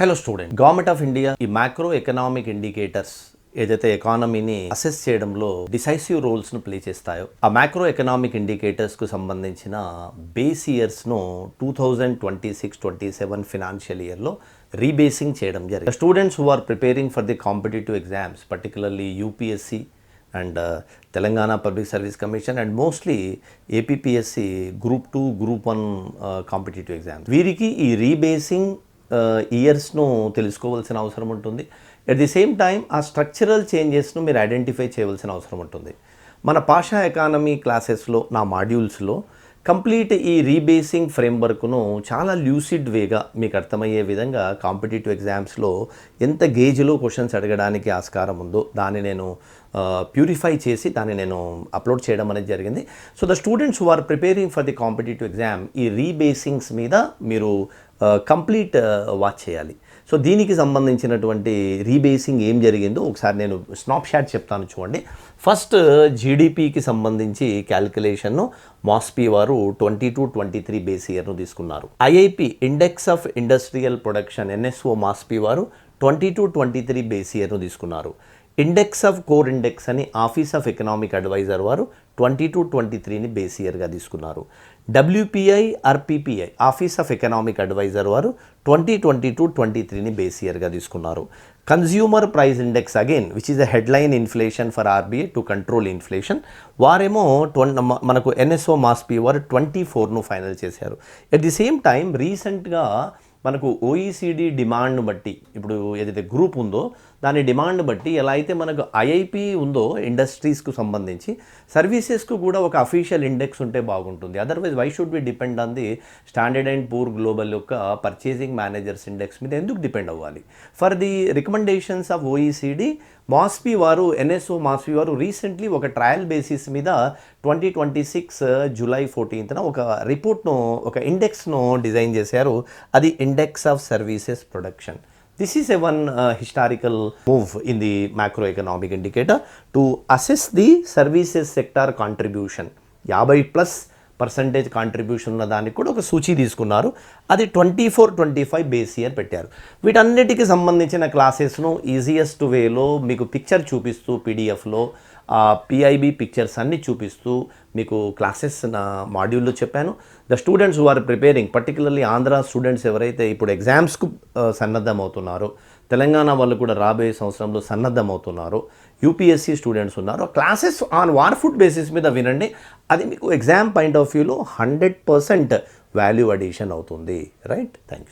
Hello student, government of India ఈ macro economic indicators ఏదైతే ఎకానమీని assess చేయడంలో డిసైసివ్ రోల్స్ను ప్లే చేస్తాయో ఆ మ్యాక్రో ఎకనామిక్ ఇండికేటర్స్కు సంబంధించిన బేస్ ఇయర్స్ను 2026-27 ఫినాన్షియల్ ఇయర్లో రీబేసింగ్ చేయడం జరిగింది. Students who are preparing for the competitive exams, particularly UPSC and Telangana public service commission and mostly APPSC group 2, group 1 competitive exams, వీరికి ఈ రీబేసింగ్ ఇయర్స్ను తెలుసుకోవాల్సిన అవసరం ఉంటుంది. ఎట్ ది సేమ్ టైం ఆ స్ట్రక్చరల్ చేంజెస్ను మీరు ఐడెంటిఫై చేయవలసిన అవసరం ఉంటుంది. మన పాషా ఎకానమీ క్లాసెస్లో నా మాడ్యూల్స్లో కంప్లీట్ ఈ రీబేసింగ్ ఫ్రేమ్వర్క్ను చాలా ల్యూసిడ్ వేగా మీకు అర్థమయ్యే విధంగా కాంపిటేటివ్ ఎగ్జామ్స్లో ఎంత గేజ్లో క్వశ్చన్స్ అడగడానికి ఆస్కారం ఉందో దాన్ని నేను ప్యూరిఫై చేసి దాన్ని నేను అప్లోడ్ చేయడం అనేది జరిగింది. So the students who are preparing for the competitive exam ఈ రీబేసింగ్స్ మీద మీరు కంప్లీట్ వాచ్ చేయాలి. సో దీనికి సంబంధించినటువంటి రీబేసింగ్ ఏం జరిగిందో ఒకసారి నేను స్నాప్ షాట్ చెప్తాను చూడండి. ఫస్ట్ జీడిపికి సంబంధించి క్యాలిక్యులేషన్ను మాస్పీ వారు 22-23 బేస్ ఇయర్ను తీసుకున్నారు. IIP index of industrial production NSO MoSPI వారు 22-23 బేస్ ఇయర్ను తీసుకున్నారు. ఇండెక్స్ ఆఫ్ కోర్ ఇండెక్స్ అని ఆఫీస్ ఆఫ్ ఎకనామిక్ అడ్వైజర్ వారు 22-23ని బేస్ ఇయర్గా తీసుకున్నారు. WPI RPPI office of economic adviser వారు 2022-23ని బేస్ ఇయర్గా తీసుకున్నారు. Consumer price index again which is the headline inflation for RBI to control inflation, వారేమో మనకు ఎన్ఎస్ఓ మాస్పీ వారు 24ను ఫైనల్ చేశారు. ఎట్ ది సేమ్ టైం రీసెంట్గా మనకు ఓఈసీడీ డిమాండ్ను బట్టి, ఇప్పుడు ఏదైతే గ్రూప్ ఉందో దాని డిమాండ్ బట్టి ఎలా అయితే మనకు ఐఐపి ఉందో ఇండస్ట్రీస్కు సంబంధించి సర్వీసెస్కు కూడా ఒక అఫీషియల్ ఇండెక్స్ ఉంటే బాగుంటుంది. Otherwise why should be depend on the standard and poor global యొక్క పర్చేసింగ్ మేనేజర్స్ ఇండెక్స్ మీద ఎందుకు డిపెండ్ అవ్వాలి? For the recommendations of OECD MoSPI వారు ఎన్ఎస్ఓ మాస్పీ వారు రీసెంట్లీ ఒక ట్రయల్ బేసిస్ మీద 2026 జూలై 14న ఒక రిపోర్ట్ను, ఒక ఇండెక్స్ను డిజైన్ చేశారు. అది index of services production. This is a one historical move in the macroeconomic indicator to assess the services sector contribution. 50+% contribution ఉన్న దానికి కూడా ఒక సూచి తీసుకున్నారు. అది 24-25 బేస్ ఇయర్ పెట్టారు. వీటన్నిటికి సంబంధించిన క్లాసెస్ను ఈజియెస్ట్ వేలో మీకు పిక్చర్ చూపిస్తూ పీడిఎఫ్లో పిఐబి పిక్చర్స్ అన్నీ చూపిస్తూ మీకు క్లాసెస్ నా మాడ్యూల్లో చెప్పాను. The students who are preparing, particularly Andhra students ఎవరైతే ఇప్పుడు ఎగ్జామ్స్కు సన్నద్ధమవుతున్నారో, తెలంగాణ వాళ్ళు కూడా రాబోయే సంవత్సరంలో సన్నద్ధమవుతున్నారో, యూపీఎస్సీ స్టూడెంట్స్ ఉన్నారో, క్లాసెస్ ఆన్ వార్ఫుడ్ బేసిస్ మీద వినండి. అది మీకు ఎగ్జామ్ పాయింట్ ఆఫ్ వ్యూలో 100% వాల్యూ అడిషన్ అవుతుంది. Right, thank you.